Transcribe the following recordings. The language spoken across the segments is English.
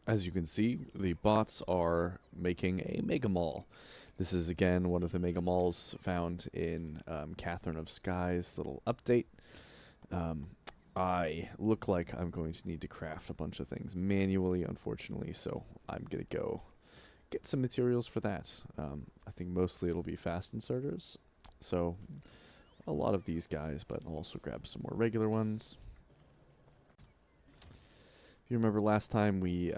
As you can see, the bots are making a mega mall. This is again one of the mega malls found in Catherine of Sky's little update. Um, I look like I'm going to need to craft a bunch of things manually, unfortunately, so I'm going to go get some materials for that. I think mostly it'll be fast inserters, so a lot of these guys, but I'll also grab some more regular ones. If you remember last time, we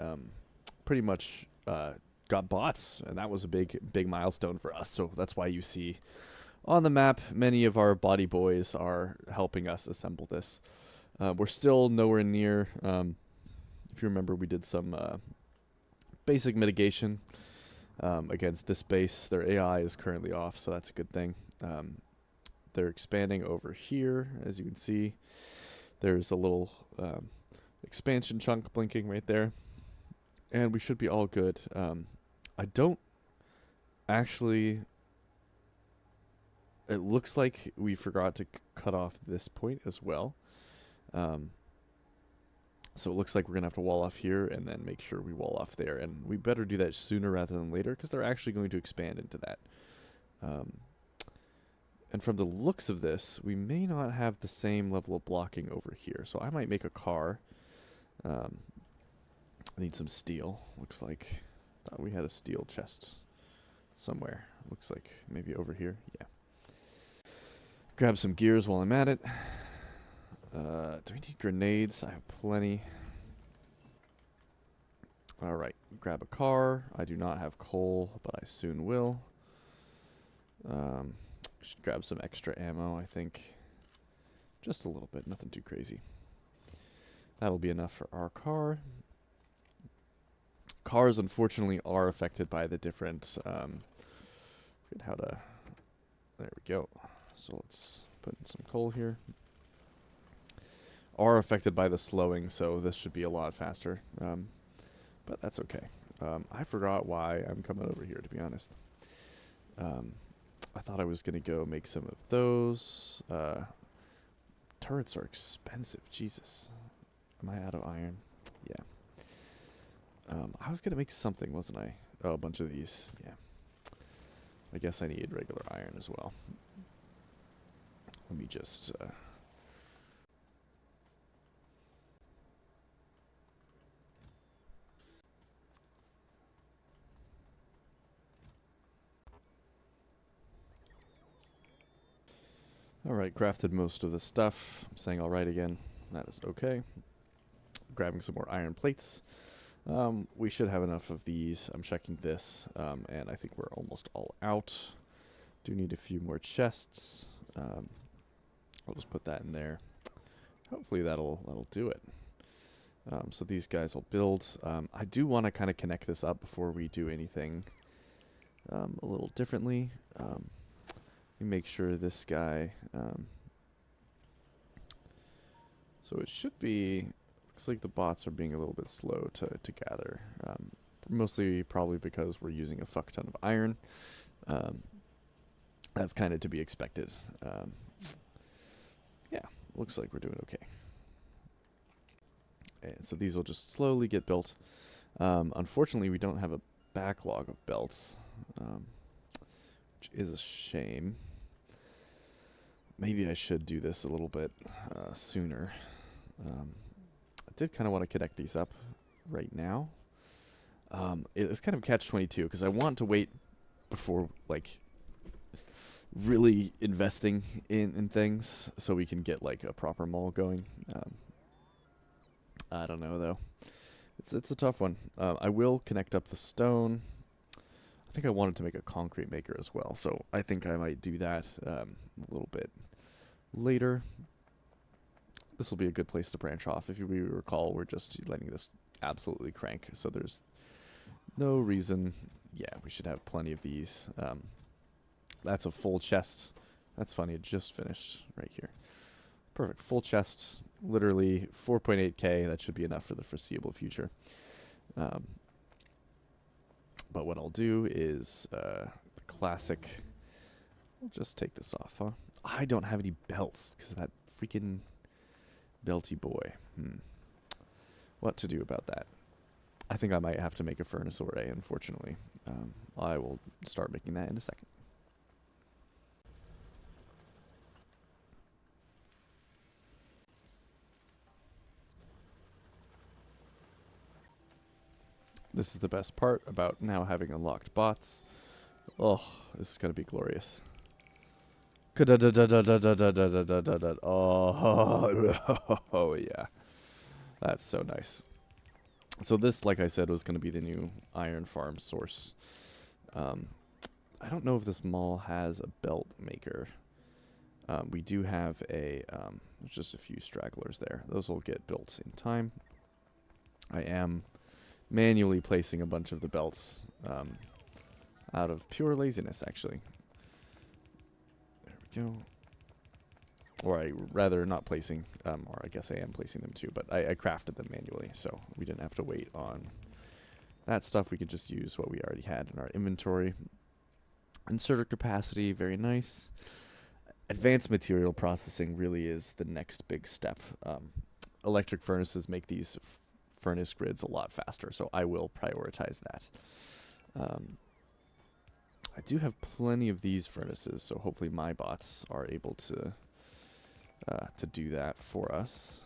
pretty much got bots, and that was a big milestone for us. So that's why you see on the map many of our body boys are helping us assemble this. We're still nowhere near. If you remember, we did some basic mitigation against this base. Their AI is currently off, so that's a good thing. They're expanding over here, as you can see. There's a little expansion chunk blinking right there, and we should be all good. I don't actually. It looks like we forgot to cut off this point as well. Um, so it looks like we're gonna have to wall off here and then make sure we wall off there, and we better do that sooner rather than later because they're actually going to expand into that. Um, and from the looks of this, we may not have the same level of blocking over here, so I might make a car. Um, I need some steel. Looks like thought we had a steel chest somewhere. Looks like maybe over here. Yeah. Grab some gears while I'm at it. Do we need grenades? I have plenty. Alright, grab a car. I do not have coal, but I soon will. Should grab some extra ammo, I think. Just a little bit, nothing too crazy. That'll be enough for our car. Cars, unfortunately, are affected by the different... forget how to... There we go. So let's put in some coal here. Are affected by the slowing, so this should be a lot faster. But that's okay. I forgot why I'm coming over here, to be honest. I thought I was going to go make some of those. Turrets are expensive. Jesus. Am I out of iron? Yeah. I was going to make something, wasn't I? Oh, a bunch of these. Yeah. I guess I need regular iron as well. Let me just... Alright, crafted most of the stuff. I'm saying alright again. That is okay. Grabbing some more iron plates. We should have enough of these. I'm checking this, and I think we're almost all out. Do need a few more chests. I'll just put that in there. Hopefully that'll do it. So these guys will build. I do want to kind of connect this up before we do anything a little differently. Let me make sure this guy... so it should be... Looks like the bots are being a little bit slow to gather. Mostly probably because we're using a fuck ton of iron. That's kind of to be expected. Yeah, looks like we're doing okay. And so these will just slowly get built. Unfortunately, we don't have a backlog of belts, which is a shame. Maybe I should do this a little bit sooner. I did kind of want to connect these up right now. It's kind of catch-22 because I want to wait before like really investing in things so we can get like a proper mall going. I don't know though. It's a tough one. I will connect up the stone. I think I wanted to make a concrete maker as well, so I think I might do that a little bit later. This will be a good place to branch off. If you recall, we're just letting this absolutely crank, so there's no reason. Yeah, we should have plenty of these. That's a full chest. That's funny, it just finished right here. Perfect, full chest, literally 4.8k. That should be enough for the foreseeable future. But what I'll do is the classic... I'll just take this off, huh? I don't have any belts because of that freaking belty boy. What to do about that? I think I might have to make a furnace array, unfortunately. I will start making that in a second. This is the best part about now having unlocked bots. Oh, this is going to be glorious. Oh, yeah. That's so nice. So this, like I said, was going to be the new iron farm source. I don't know if this mall has a belt maker. We do have a, there's just a few stragglers there. Those will get built in time. I am manually placing a bunch of the belts out of pure laziness, actually. There we go. Or I rather not placing, or I guess I am placing them too, but I crafted them manually, so we didn't have to wait on that stuff. We could just use what we already had in our inventory. Inserter capacity, very nice. Advanced material processing really is the next big step. Electric furnaces make these furnace grids a lot faster, so I will prioritize that. I do have plenty of these furnaces, so hopefully my bots are able to do that for us.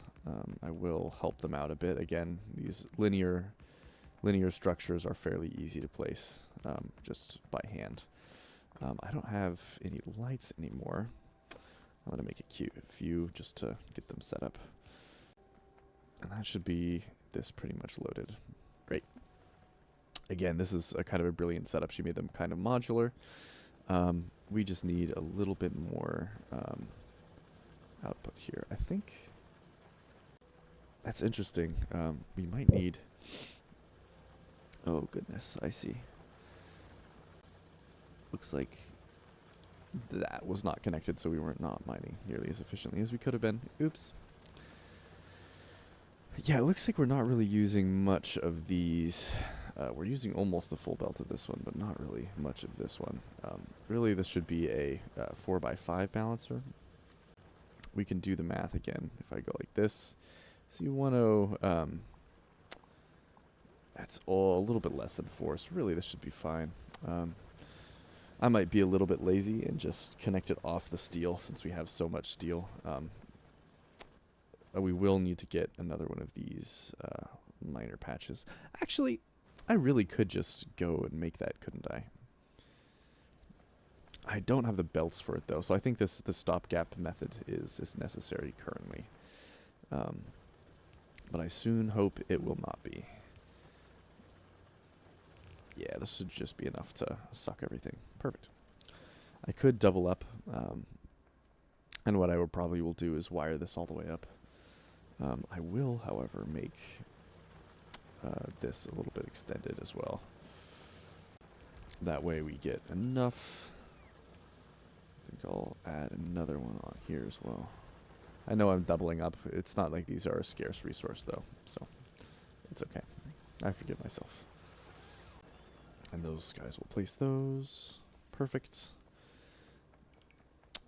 I will help them out a bit. Again, these linear structures are fairly easy to place just by hand. I don't have any lights anymore. I'm going to make a few just to get them set up. And that should be this pretty much loaded. Great. Again, this is a kind of a brilliant setup. She made them kind of modular. We just need a little bit more output here. I think that's interesting. We might need... Oh, goodness. I see. Looks like that was not connected, so we weren't not mining nearly as efficiently as we could have been. Oops. Yeah, it looks like we're not really using much of these. We're using almost the full belt of this one, but not really much of this one. Really, this should be a 4x5 balancer. We can do the math again if I go like this. So you want to... that's all a little bit less than 4, so really this should be fine. I might be a little bit lazy and just connect it off the steel since we have so much steel. We will need to get another one of these miner patches. Actually, I really could just go and make that, couldn't I? I don't have the belts for it though, so I think the stopgap method is necessary currently. But I soon hope it will not be. Yeah, this should just be enough to suck everything. Perfect. I could double up, and what I will probably do is wire this all the way up. I will, however, make this a little bit extended as well. That way we get enough. I think I'll add another one on here as well. I know I'm doubling up. It's not like these are a scarce resource, though, so it's okay. I forgive myself. And those guys will place those. Perfect.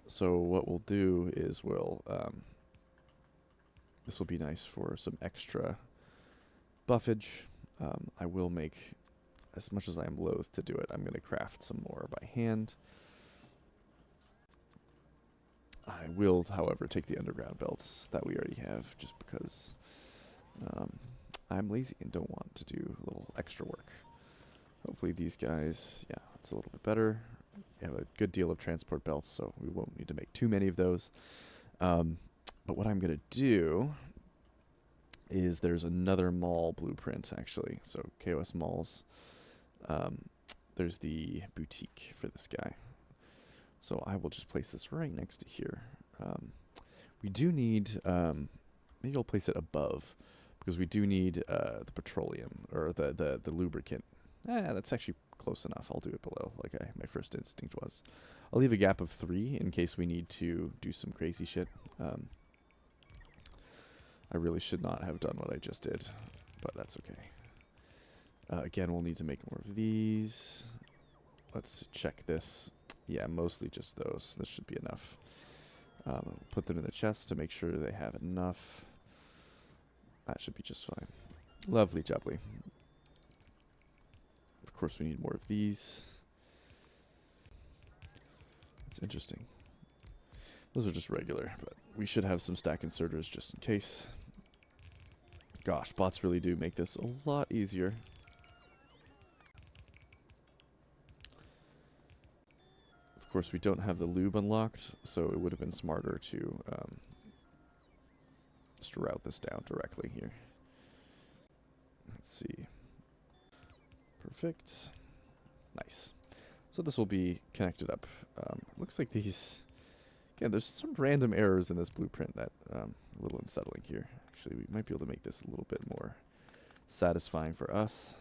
So what we'll do is we'll... this will be nice for some extra buffage. I will make, as much as I am loath to do it, I'm going to craft some more by hand. I will, however, take the underground belts that we already have just because I'm lazy and don't want to do a little extra work. Hopefully these guys, yeah, it's a little bit better. We have a good deal of transport belts, so we won't need to make too many of those. But what I'm going to do is there's another mall blueprint, actually. So KOS Malls. There's the boutique for this guy. So I will just place this right next to here. We do need, maybe I'll place it above, because we do need the petroleum, or the lubricant. That's actually close enough. I'll do it below, like my first instinct was. I'll leave a gap of 3 in case we need to do some crazy shit. I really should not have done what I just did, but that's okay. Again, we'll need to make more of these. Let's check this. Yeah, mostly just those. This should be enough. Put them in the chest to make sure they have enough. That should be just fine. Lovely jubbly. course, we need more of these. It's interesting. Those are just regular, but we should have some stack inserters just in case. Gosh, bots really do make this a lot easier. Of course, we don't have the lube unlocked, so it would have been smarter to just route this down directly here. Let's see. Perfect. Nice. So this will be connected up. Looks like these... Again, there's some random errors in this blueprint that a little unsettling here. Actually, we might be able to make this a little bit more satisfying for us.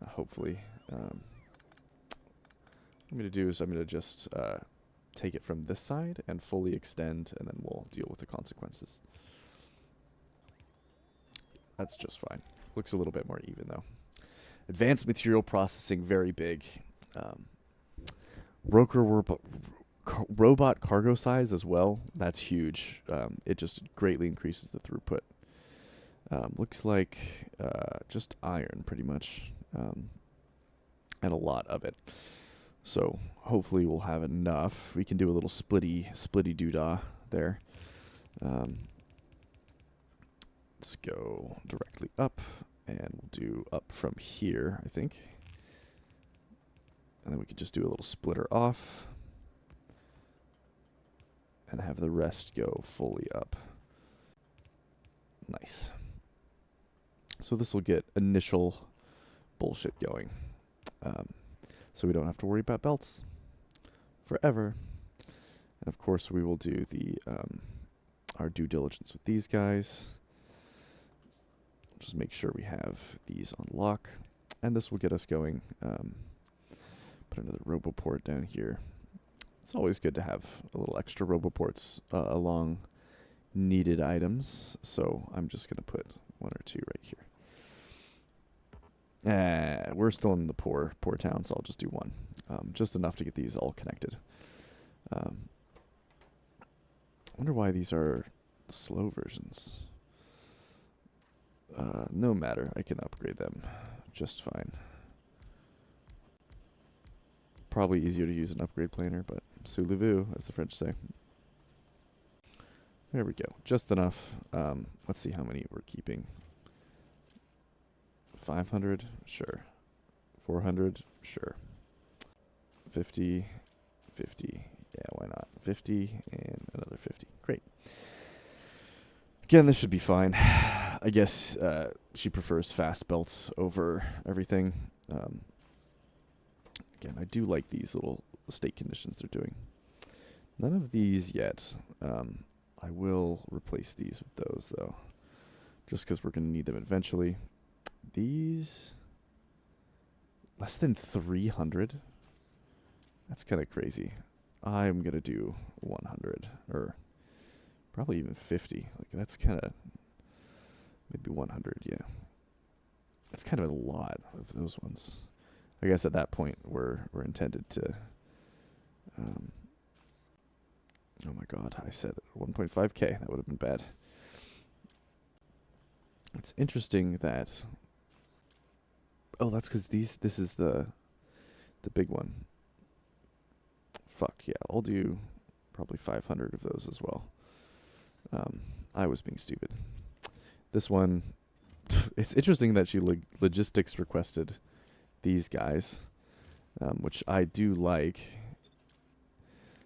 Hopefully. What I'm going to do is I'm going to just take it from this side and fully extend, and then we'll deal with the consequences. That's just fine. Looks a little bit more even, though. Advanced material processing, very big. Robot cargo size as well. That's huge. It just greatly increases the throughput. Looks like just iron, pretty much, and a lot of it. So hopefully we'll have enough. We can do a little splitty doodah there. Let's go directly up, and we'll do up from here, I think. And then we could just do a little splitter off and have the rest go fully up. Nice. So this will get initial bullshit going. So we don't have to worry about belts forever. And of course we will do the our due diligence with these guys. Just make sure we have these on lock. And this will get us going. Put another roboport down here. It's always good to have a little extra roboports along needed items. So I'm just going to put one or two right here. We're still in the poor town, so I'll just do one. Just enough to get these all connected. I wonder why these are slow versions. No matter, I can upgrade them just fine. Probably easier to use an upgrade planer, but sous-le-vous, as the French say. There we go, just enough. Let's see how many we're keeping. 500, sure. 400, sure. 50, 50, yeah, why not? 50 and another 50, great. Again, this should be fine. I guess she prefers fast belts over everything. Again, I do like these little state conditions they're doing. None of these yet. I will replace these with those, though, just because we're going to need them eventually. These, less than 300? That's kind of crazy. I'm going to do 100, or probably even 50. Like, that's kind of, maybe 100, yeah. That's kind of a lot of those ones. I guess at that point we're intended to, oh my god, I said 1.5k, that would have been bad. It's interesting that, oh, that's because this is the big one. Fuck, yeah, I'll do probably 500 of those as well. I was being stupid. This one, it's interesting that she logistics requested these guys, which I do like.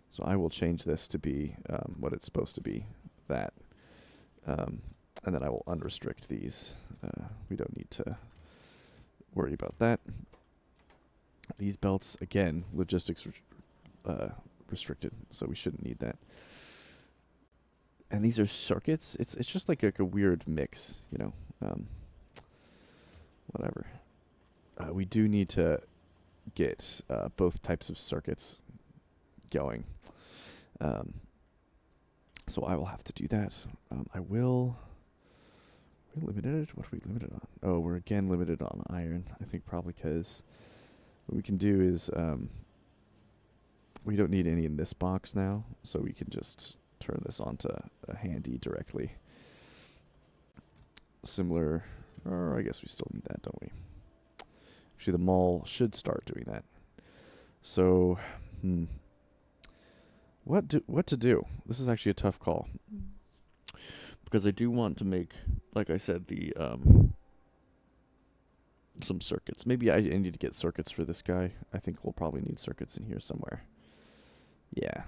So I will change this to be what it's supposed to be, that. And then I will unrestrict these. We don't need to worry about that. These belts, again, logistics restricted, so we shouldn't need that. And these are circuits. It's just like a weird mix, you know. Whatever. We do need to get both types of circuits going. So I will have to do that. I will... Are we limited? What are we limited on? Oh, we're again limited on iron. I think probably because what we can do is... we don't need any in this box now, so we can just turn this onto a handy directly. Similar... Or I guess we still need that, don't we? Actually, the mall should start doing that. So, what to do? This is actually a tough call because I do want to make, like I said, the some circuits. Maybe I need to get circuits for this guy. I think we'll probably need circuits in here somewhere. Yeah.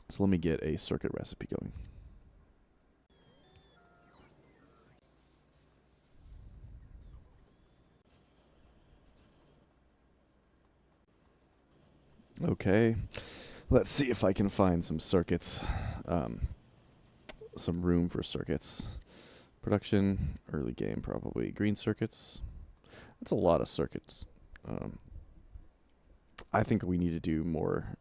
So let me get a circuit recipe going. Okay. Let's see if I can find some circuits. Some room for circuits. Production, early game probably. Green circuits. That's a lot of circuits. I think we need to do more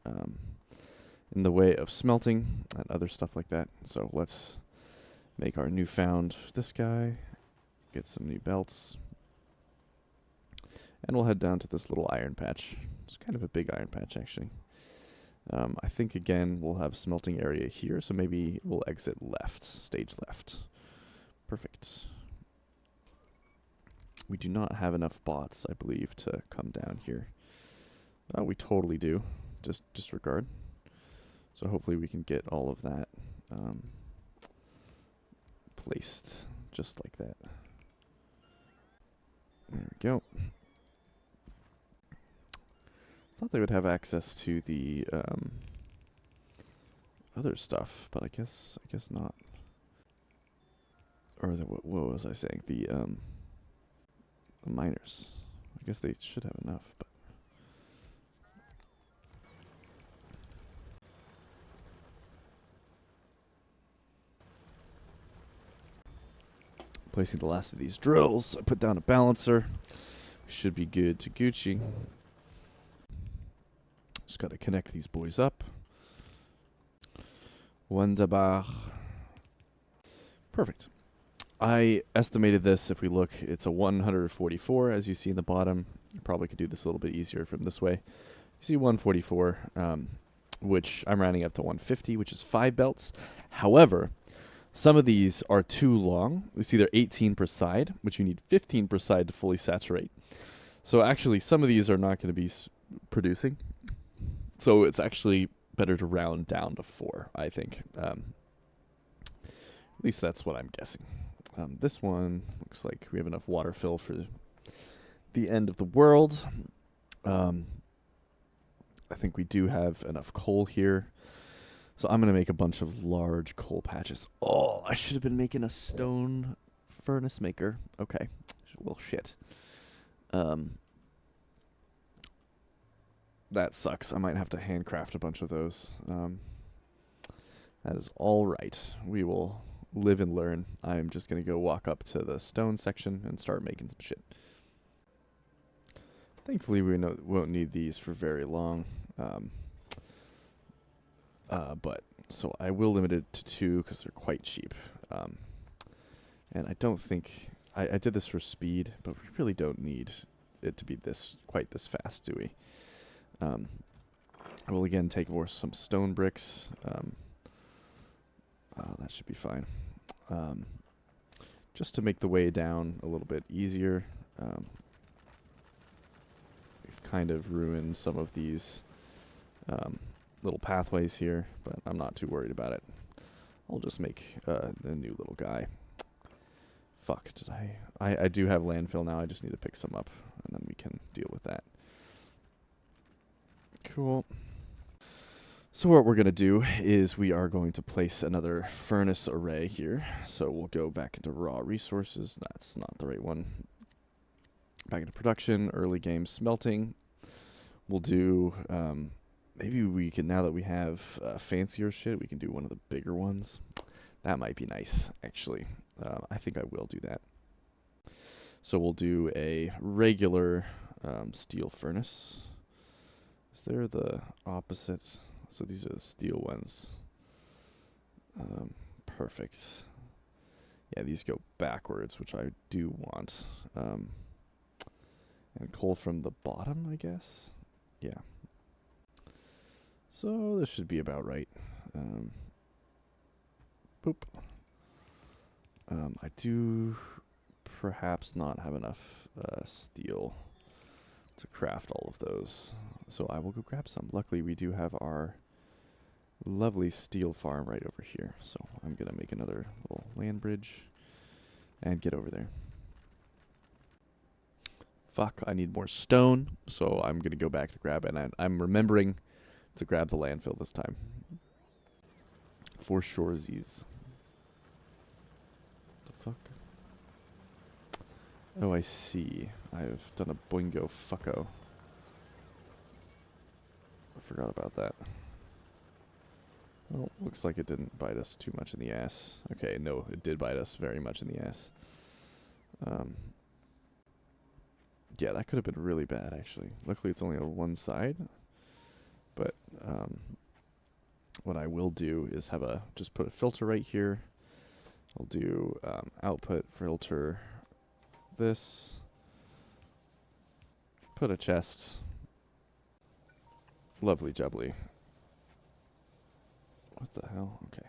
in the way of smelting and other stuff like that. So let's make our newfound this guy. Get some new belts. And we'll head down to this little iron patch. It's kind of a big iron patch, actually. I think, again, we'll have smelting area here, so maybe we'll exit left, stage left. Perfect. We do not have enough bots, I believe, to come down here. We totally do. Just disregard. So hopefully we can get all of that placed just like that. There we go. Thought they would have access to the other stuff, but I guess not. Or what was I saying? The miners. I guess they should have enough, but placing the last of these drills, I put down a balancer. We should be good to Gucci. Just got to connect these boys up. Wunderbar. Perfect. I estimated this. If we look, it's a 144, as you see in the bottom. You probably could do this a little bit easier from this way. You see 144, which I'm rounding up to 150, which is 5 belts. However, some of these are too long. You see they're 18 per side, which you need 15 per side to fully saturate. So actually, some of these are not going to be producing. So it's actually better to round down to 4, I think. At least that's what I'm guessing. This one looks like we have enough water fill for the end of the world. I think we do have enough coal here. So I'm going to make a bunch of large coal patches. Oh, I should have been making a stone furnace maker. Okay. Well, shit. That sucks. I might have to handcraft a bunch of those. That is all right. We will live and learn. I'm just going to go walk up to the stone section and start making some shit. Thankfully, we won't need these for very long. But so I will limit it to 2 because they're quite cheap. And I don't think... I did this for speed, but we really don't need it to be quite this fast, do we? I will again take some stone bricks. That should be fine. Just to make the way down a little bit easier. We've kind of ruined some of these little pathways here, but I'm not too worried about it. I'll just make a new little guy. Fuck, did I do have landfill now. I just need to pick some up, and then we can deal with that. Cool. So what we're going to do is we are going to place another furnace array here. So we'll go back into raw resources. That's not the right one. Back into production, early game smelting. We'll do, maybe we can, now that we have fancier shit, we can do one of the bigger ones. That might be nice, actually. I think I will do that. So we'll do a regular steel furnace. Is there the opposite? So these are the steel ones. Perfect. Yeah, these go backwards, which I do want. And coal from the bottom, I guess? Yeah. So this should be about right. Boop. I do perhaps not have enough steel to craft all of those. So I will go grab some. Luckily, we do have our lovely steel farm right over here. So I'm going to make another little land bridge and get over there. Fuck, I need more stone, so I'm going to go back to grab it. And I'm remembering to grab the landfill this time. For shoresies. The fuck? Oh, I see. I've done a boingo fucko. I forgot about that. Well, looks like it didn't bite us too much in the ass. Okay, no, it did bite us very much in the ass. Yeah, that could have been really bad, actually. Luckily, it's only on one side. But what I will do is have just put a filter right here. I'll do output filter this. Put a chest. Lovely jubbly. What the hell? Okay.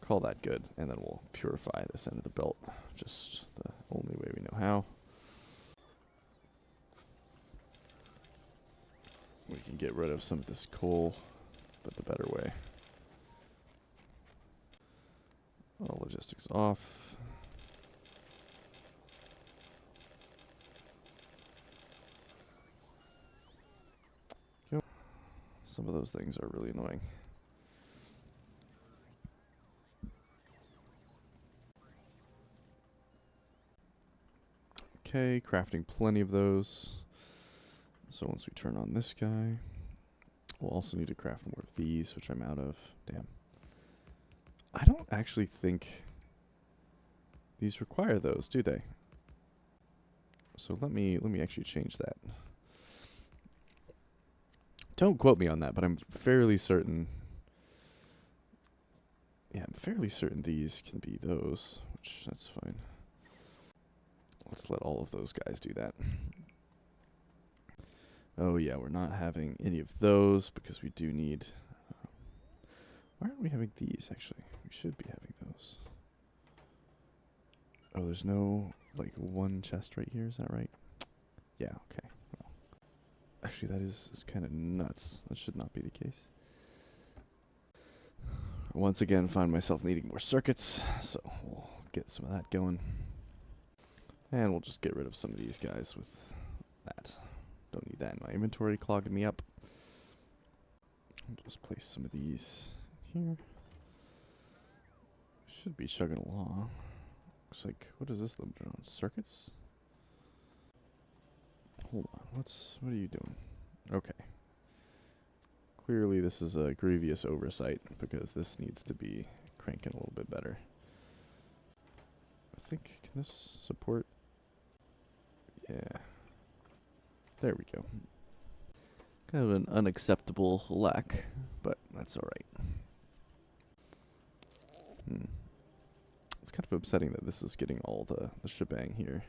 Call that good, and then we'll purify this end of the belt. Just the only way we know how. We can get rid of some of this coal, but the better way. All logistics off. Yep. Some of those things are really annoying. Okay, crafting plenty of those. So once we turn on this guy, we'll also need to craft more of these, which I'm out of. Damn. I don't actually think these require those, do they? So let me actually change that. Don't quote me on that, but I'm fairly certain. Yeah, I'm fairly certain these can be those, which that's fine. Let's let all of those guys do that. Oh yeah, we're not having any of those because we do need... why aren't we having these, actually? We should be having those. Oh, there's no, like, one chest right here, is that right? Yeah, okay. Well, actually, that is kind of nuts. That should not be the case. Once again, find myself needing more circuits, so we'll get some of that going. And we'll just get rid of some of these guys with that. Don't need that in my inventory, clogging me up. I'll just place some of these here. Should be chugging along. Looks like, what is this limited on? Circuits? Hold on, what are you doing? Okay. Clearly this is a grievous oversight because this needs to be cranking a little bit better. I think, can this support? Yeah. There we go. Kind of an unacceptable lack, but that's alright. It's kind of upsetting that this is getting all the shebang here.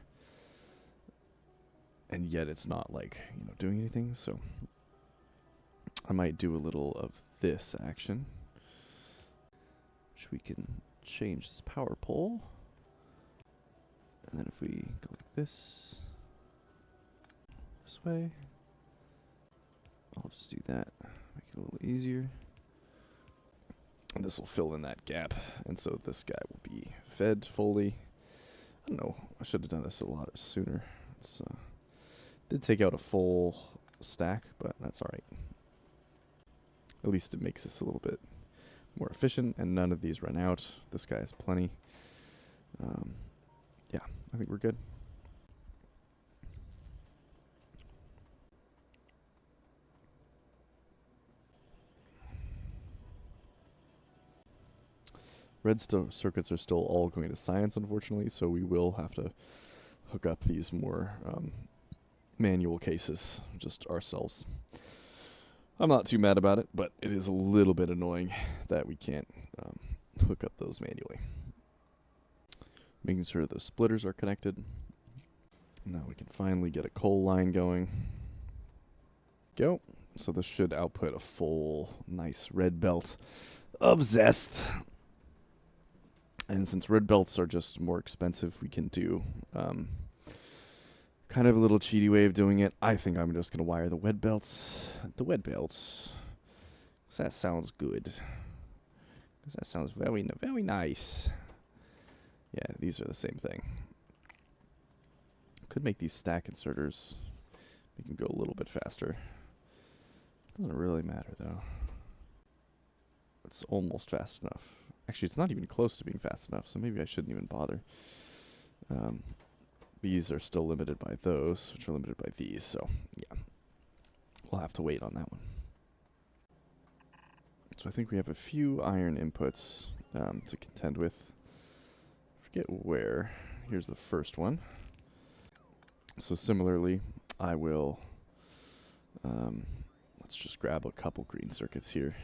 And yet it's not, like, doing anything, so... I might do a little of this action. Which we can change this power pole. And then if we go like this way, I'll just do that, make it a little easier. And this will fill in that gap, and so this guy will be fed fully. I don't know, I should have done this a lot sooner. It's did take out a full stack, but that's alright. At least it makes this a little bit more efficient, and none of these run out. This guy has plenty. Yeah, I think we're good. Redstone circuits are still all going to science, unfortunately, so we will have to hook up these more manual cases just ourselves. I'm not too mad about it, but it is a little bit annoying that we can't hook up those manually. Making sure the splitters are connected. Now we can finally get a coal line going. Go. So this should output a full, nice red belt of zest. And since red belts are just more expensive, we can do kind of a little cheaty way of doing it. I think I'm just going to wire the wet belts. The wet belts. 'Cause that sounds good. 'Cause that sounds very, very nice. Yeah, these are the same thing. Could make these stack inserters. Make them go a little bit faster. Doesn't really matter, though. It's almost fast enough. Actually, it's not even close to being fast enough, so maybe I shouldn't even bother. These are still limited by those, which are limited by these, so yeah. We'll have to wait on that one. So I think we have a few iron inputs to contend with. Forget where. Here's the first one. So similarly, I will, let's just grab a couple green circuits here.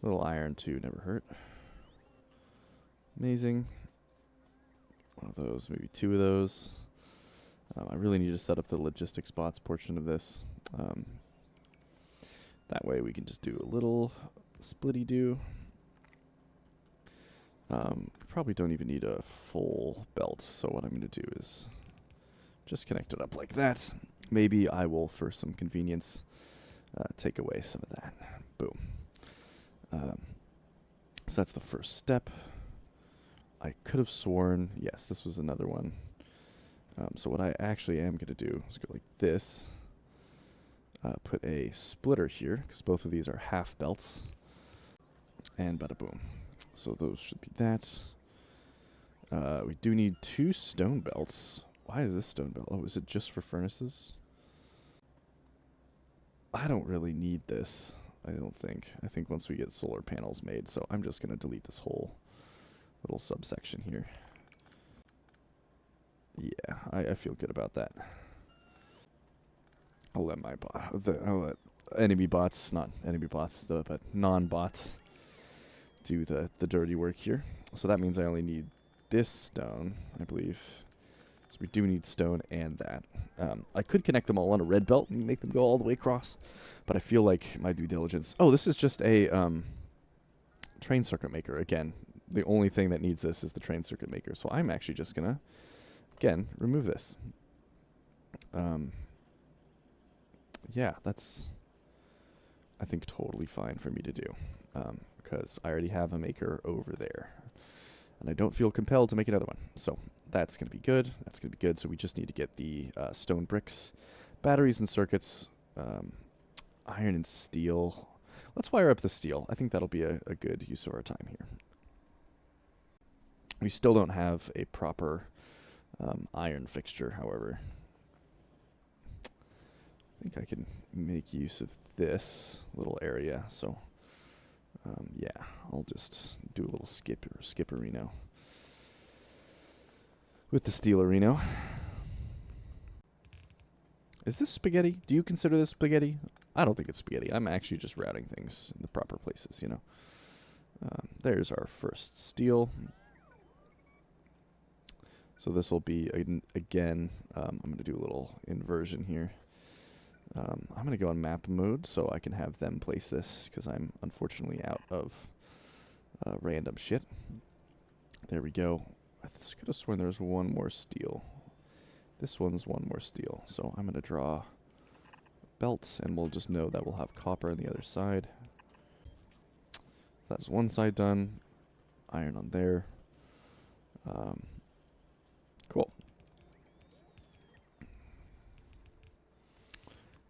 A little iron too, never hurt. Amazing. One of those, maybe two of those. I really need to set up the logistics bots portion of this. That way we can just do a little splitty-do. Probably don't even need a full belt, so what I'm going to do is just connect it up like that. Maybe I will, for some convenience, take away some of that. Boom. So that's the first step. I could have sworn, yes, this was another one. So what I actually am going to do is go like this. Put a splitter here, because both of these are half belts. And bada boom. So those should be that. We do need 2 stone belts. Why is this stone belt? Oh, is it just for furnaces? I don't really need this, I don't think. I think once we get solar panels made, so I'm just going to delete this whole little subsection here. Yeah, I feel good about that. I'll let my I'll let enemy bots, not enemy bots, but non-bots do the dirty work here. So that means I only need this stone, I believe. So we do need stone and that. I could connect them all on a red belt and make them go all the way across, but I feel like my due diligence... Oh, this is just a train circuit maker. Again, the only thing that needs this is the train circuit maker. So I'm actually just going to, again, remove this. Yeah, that's, I think, totally fine for me to do, because I already have a maker over there, and I don't feel compelled to make another one. So that's going to be good. That's going to be good. So we just need to get the stone bricks, batteries and circuits, iron and steel. Let's wire up the steel. I think that'll be a good use of our time here. We still don't have a proper iron fixture, however. I think I can make use of this little area. So, yeah, I'll just do a little skipperino with the steelerino. Is this spaghetti? Do you consider this spaghetti? I don't think it's spaghetti. I'm actually just routing things in the proper places, you know. There's our first steel. So this will be, again, I'm going to do a little inversion here. I'm going to go on map mode so I can have them place this, because I'm unfortunately out of random shit. There we go. I could have sworn there was one more steel. This one's one more steel. So I'm going to draw belts, and we'll just know that we'll have copper on the other side. That's one side done. Iron on there. Cool.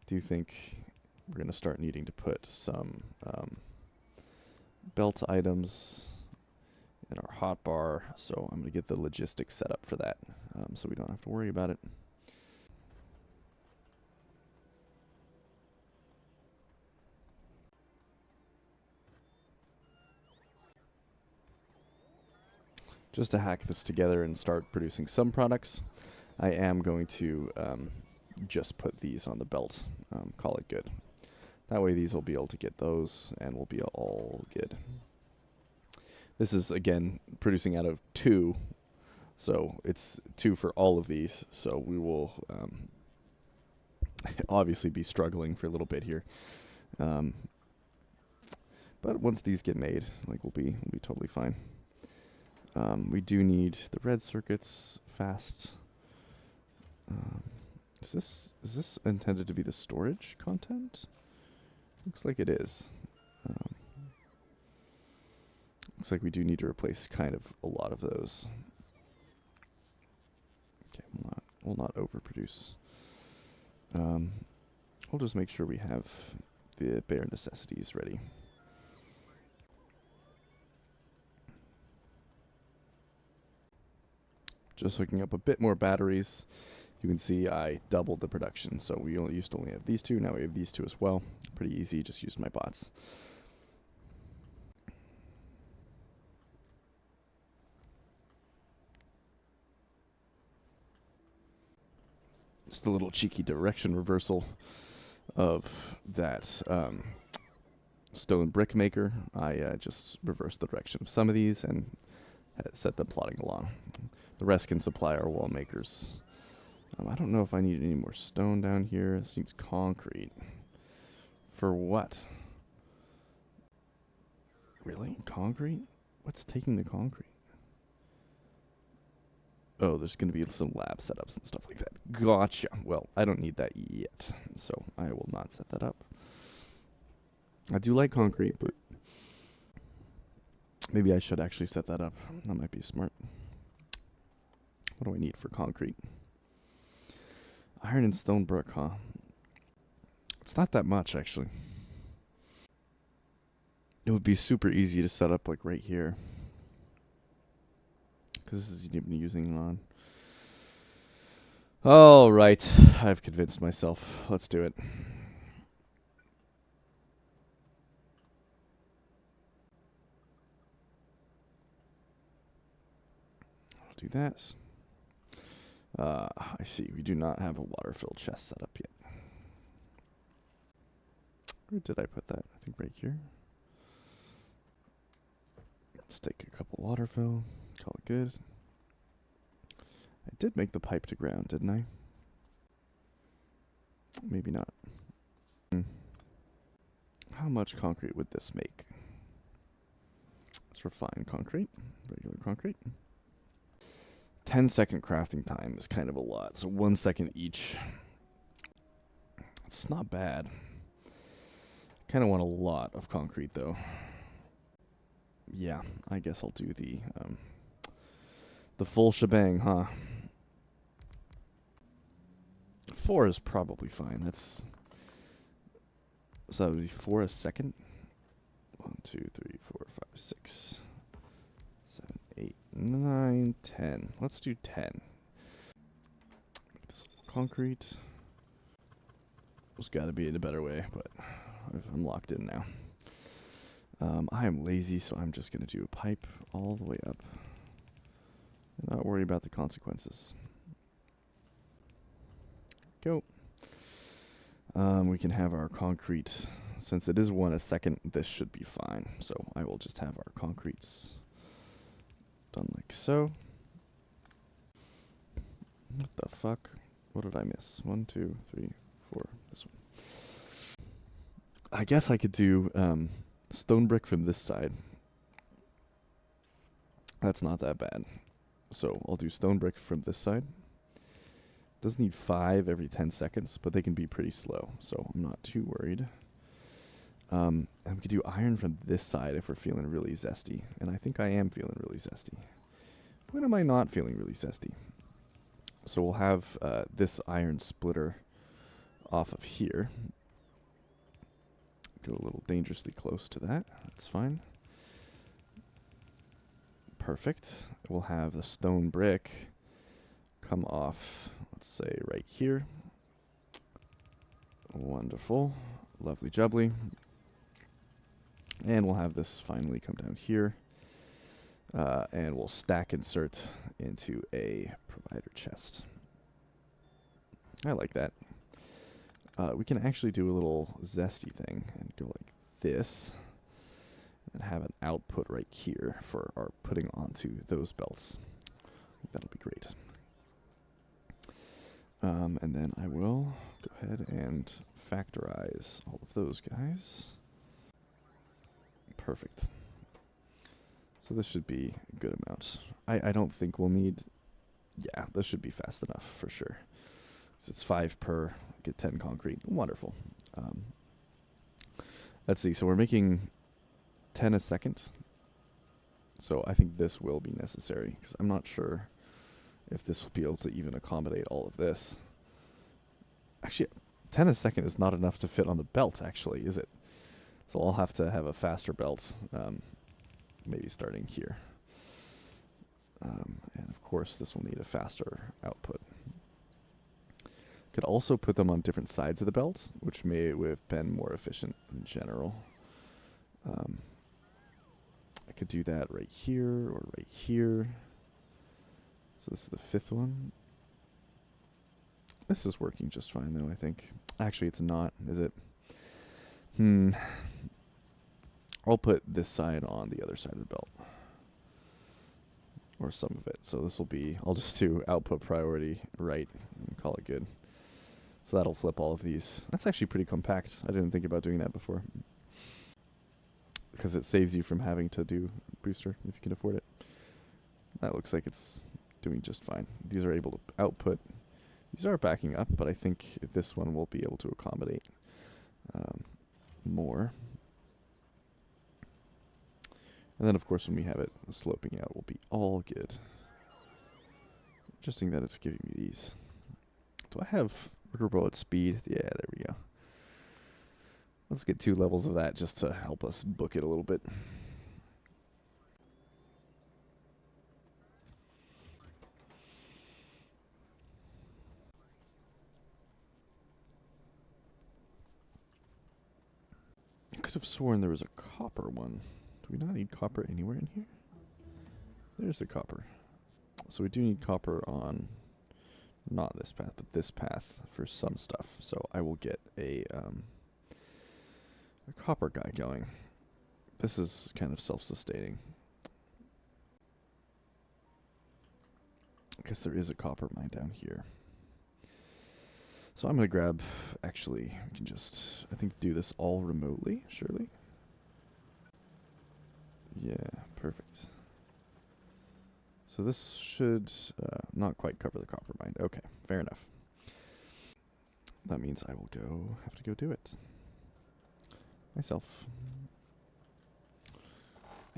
Do you think we're going to start needing to put some belt items in our hotbar? So I'm going to get the logistics set up for that, so we don't have to worry about it. Just to hack this together and start producing some products, I am going to just put these on the belt, call it good. That way these will be able to get those, and we'll be all good. This is, again, producing out of 2, so it's 2 for all of these, so we will obviously be struggling for a little bit here. But once these get made, like, we'll be totally fine. We do need the red circuits fast. Is this intended to be the storage content? Looks like it is. Looks like we do need to replace kind of a lot of those. Okay, we'll not overproduce. We'll just make sure we have the bare necessities ready. Just hooking up a bit more batteries. You can see I doubled the production, so we used to only have these two, now we have these two as well. Pretty easy, just used my bots. Just a little cheeky direction reversal of that stone brick maker. I just reversed the direction of some of these and set them plotting along. The rest can supply our wall makers. I don't know if I need any more stone down here. This needs concrete. For what? Really? Concrete? What's taking the concrete? Oh, there's going to be some lab setups and stuff like that. Gotcha. Well, I don't need that yet, so I will not set that up. I do like concrete, but maybe I should actually set that up. That might be smart. What do I need for concrete? Iron and stone brick, huh? It's not that much, actually. It would be super easy to set up, like, right here. Because this is even using on. All right. I've convinced myself. Let's do it. I'll do that. I see. We do not have a water-filled chest set up yet. Where did I put that? I think right here. Let's take a couple water fill. Call it good. I did make the pipe to ground, didn't I? Maybe not. How much concrete would this make? Let's refine concrete. Regular concrete. 10-second crafting time is kind of a lot, so 1 second each. It's not bad. Kind of want a lot of concrete, though. Yeah, I guess I'll do the full shebang, huh? 4 is probably fine. So that would be 4 a second. 1, 2, 3, 4, 5, 6, 7, 8, 9, 10. Let's do 10. Make this concrete. There's got to be in a better way, but I'm locked in now. I am lazy, so I'm just going to do a pipe all the way up. And not worry about the consequences. Go. We can have our concrete. Since it is 1 a second, this should be fine. So I will just have our concretes done like so. What the fuck? What did I miss? 1, 2, 3, 4. This one. I guess I could do stone brick from this side. That's not that bad. So I'll do stone brick from this side. Does need 5 every 10 seconds, but they can be pretty slow, so I'm not too worried. And we could do iron from this side if we're feeling really zesty, and I think I am feeling really zesty. When am I not feeling really zesty? So we'll have this iron splitter off of here. Go a little dangerously close to that. That's fine. Perfect. We'll have the stone brick come off, let's say, right here. Wonderful. Lovely jubbly. And we'll have this finally come down here. And we'll stack insert into a provider chest. I like that. We can actually do a little zesty thing and go like this. And have an output right here for our putting onto those belts. That'll be great. And then I will go ahead and factorize all of those guys. Perfect. So this should be a good amount. I don't think we'll need... Yeah, this should be fast enough for sure. So it's 5 per, get 10 concrete. Wonderful. Let's see, so we're making 10 a second. So I think this will be necessary, because I'm not sure if this will be able to even accommodate all of this. Actually, 10 a second is not enough to fit on the belt, actually, is it? So I'll have to have a faster belt, maybe starting here. And of course, this will need a faster output. Could also put them on different sides of the belt, which may have been more efficient in general. I could do that right here or right here. So this is the 5th one. This is working just fine, though, I think. Actually, it's not, is it? I'll put this side on the other side of the belt. Or some of it. So this will be, I'll just do output priority right and call it good. So that'll flip all of these. That's actually pretty compact. I didn't think about doing that before. Because it saves you from having to do booster if you can afford it. That looks like it's doing just fine. These are able to output. These are backing up, but I think this one will be able to accommodate more. And then, of course, when we have it sloping out, we'll be all good. Interesting that it's giving me these. Do I have riverboat speed? Yeah, there we go. Let's get 2 levels of that just to help us book it a little bit. I could have sworn there was a copper one. Do we not need copper anywhere in here? There's the copper. So we do need copper on, not this path, but this path for some stuff. So I will get a copper guy going. This is kind of self-sustaining. I guess there is a copper mine down here. So I'm going to grab, actually, we can just, I think, do this all remotely, surely. Yeah, perfect. So this should not quite cover the copper mine. Okay, fair enough. That means I will have to go do it myself.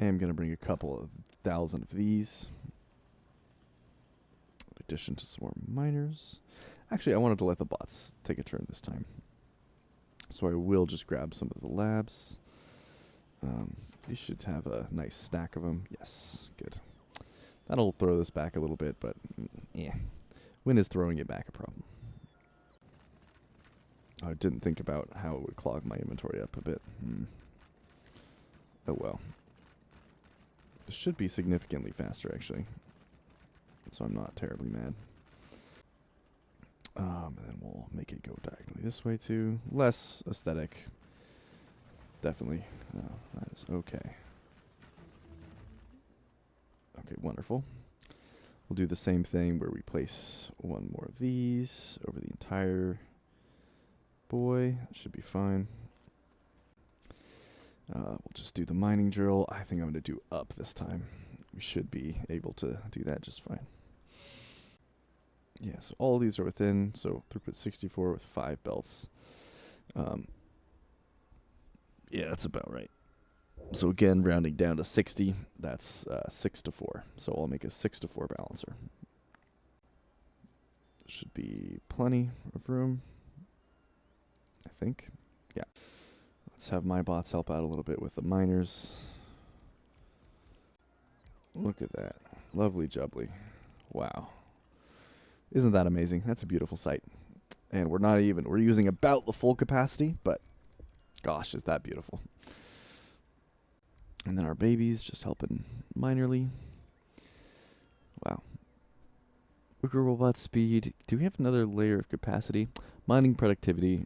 I am going to bring a couple of 1,000 of these. In addition to some more miners. Actually, I wanted to let the bots take a turn this time. So I will just grab some of the labs. These should have a nice stack of them. Yes, good. That'll throw this back a little bit, but yeah. Wind is throwing it back a problem. I didn't think about how it would clog my inventory up a bit. Oh well. This should be significantly faster, actually. So I'm not terribly mad. And then we'll make it go diagonally this way too. Less aesthetic. Definitely. That is okay. Okay, wonderful. We'll do the same thing where we place one more of these over the entire boy. That should be fine. We'll just do the mining drill. I think I'm going to do up this time. We should be able to do that just fine. Yeah, so all these are within, so throughput 64 with 5 belts. Yeah, that's about right. So again, rounding down to 60, that's 6 to 4. So I'll make a 6 to 4 balancer. Should be plenty of room, I think. Yeah. Let's have my bots help out a little bit with the miners. Look at that. Lovely jubbly. Wow. Isn't that amazing? That's a beautiful sight. And we're using about the full capacity, but gosh, is that beautiful. And then our babies just helping minorly. Wow. Worker robot speed. Do we have another layer of capacity? Mining productivity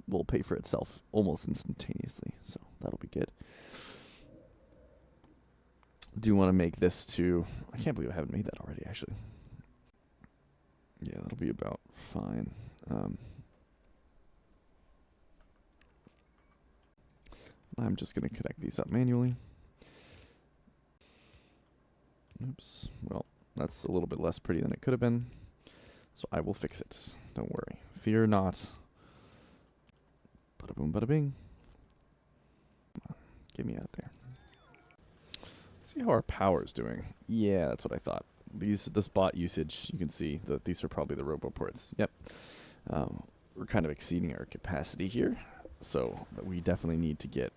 will pay for itself almost instantaneously, so that'll be good. Do want to make this to... I can't believe I haven't made that already, actually. Yeah, that'll be about fine. I'm just going to connect these up manually. Oops. Well, that's a little bit less pretty than it could have been. So I will fix it. Don't worry. Fear not. Bada boom, bada bing. Come on. Get me out there. Let's see how our power is doing. Yeah, that's what I thought. This bot usage, you can see that these are probably the roboports. Yep. We're kind of exceeding our capacity here. So we definitely need to get,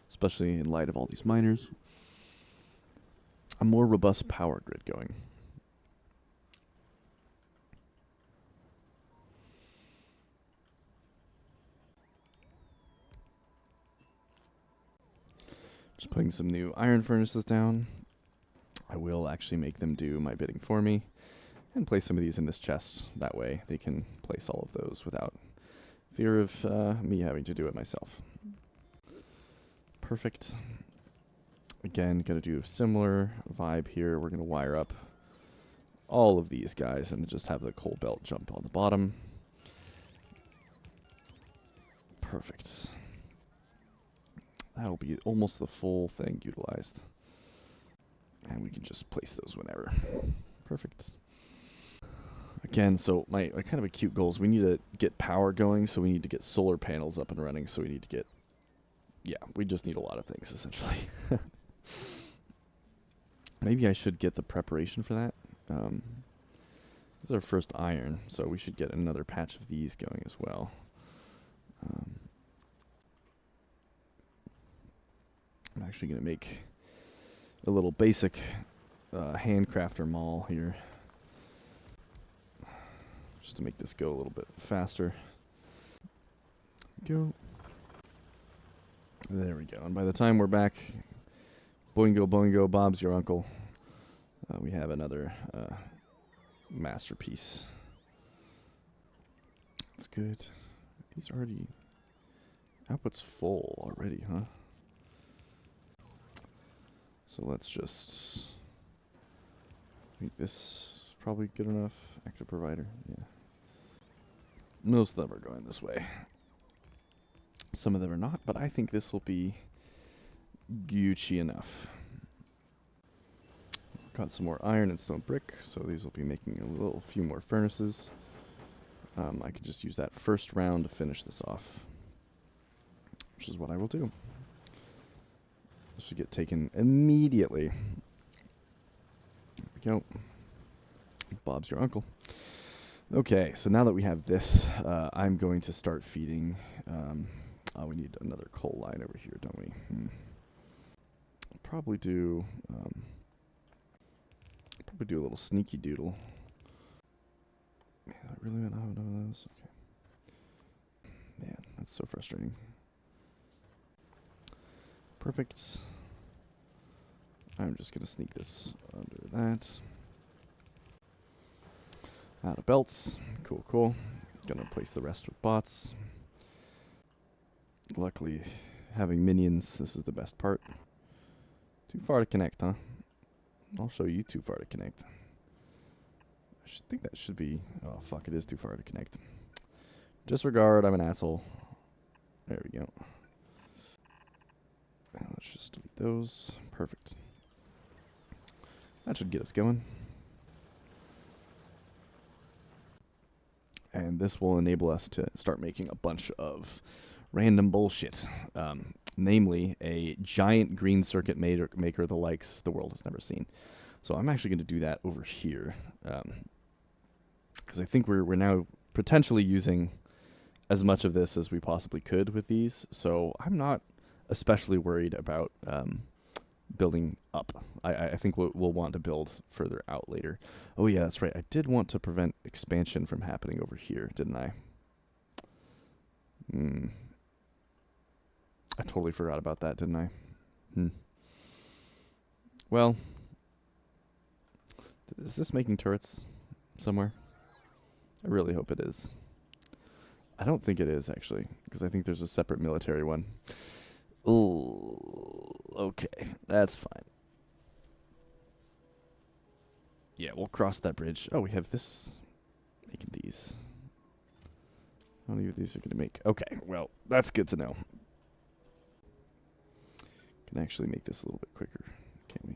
especially in light of all these miners, a more robust power grid going. Just putting some new iron furnaces down. I will actually make them do my bidding for me and place some of these in this chest. That way they can place all of those without fear of me having to do it myself. Perfect. Again, going to do a similar vibe here. We're going to wire up all of these guys and just have the coal belt jump on the bottom. Perfect. That'll be almost the full thing utilized. And we can just place those whenever. Perfect. Again, so my kind of acute goal is we need to get power going, so we need to get solar panels up and running, so we need to get... Yeah, we just need a lot of things, essentially. Maybe I should get the preparation for that. This is our first iron, so we should get another patch of these going as well. I'm actually going to make a little basic handcrafter mall here, just to make this go a little bit faster. Go. There we go. And by the time we're back, boingo, boingo, Bob's your uncle. We have another masterpiece. That's good. These already... Output's full already, huh? So let's just... I think this is probably good enough. Active provider, yeah. Most of them are going this way. Some of them are not, but I think this will be Gucci enough. Got some more iron and stone brick, so these will be making a few more furnaces. I could just use that first round to finish this off, which is what I will do. This should get taken immediately. There we go. Bob's your uncle. Okay, so now that we have this, I'm going to start feeding... we need another coal line over here, don't we? Probably do a little sneaky doodle. Man, I really don't have enough of those. Okay. Man, that's so frustrating. Perfect. I'm just gonna sneak this under that. Out of belts. Cool, cool. Gonna place the rest with bots. Luckily, having minions, this is the best part. Too far to connect, huh? I'll show you too far to connect. I think that should be... Oh, fuck, it is too far to connect. Disregard, I'm an asshole. There we go. And let's just delete those. Perfect. That should get us going. And this will enable us to start making a bunch of random bullshit. Namely, a giant green circuit maker the likes the world has never seen. So I'm actually going to do that over here. Because I think we're now potentially using as much of this as we possibly could with these. So I'm not especially worried about building up. I think we'll want to build further out later. Oh yeah, that's right. I did want to prevent expansion from happening over here, didn't I? I totally forgot about that, didn't I? Well, is this making turrets somewhere? I really hope it is. I don't think it is, actually, because I think there's a separate military one. Ooh, okay, that's fine. Yeah, we'll cross that bridge. Oh, we have this. Making these. How many of these are going to make? Okay, well, that's good to know. Can actually make this a little bit quicker, can't we?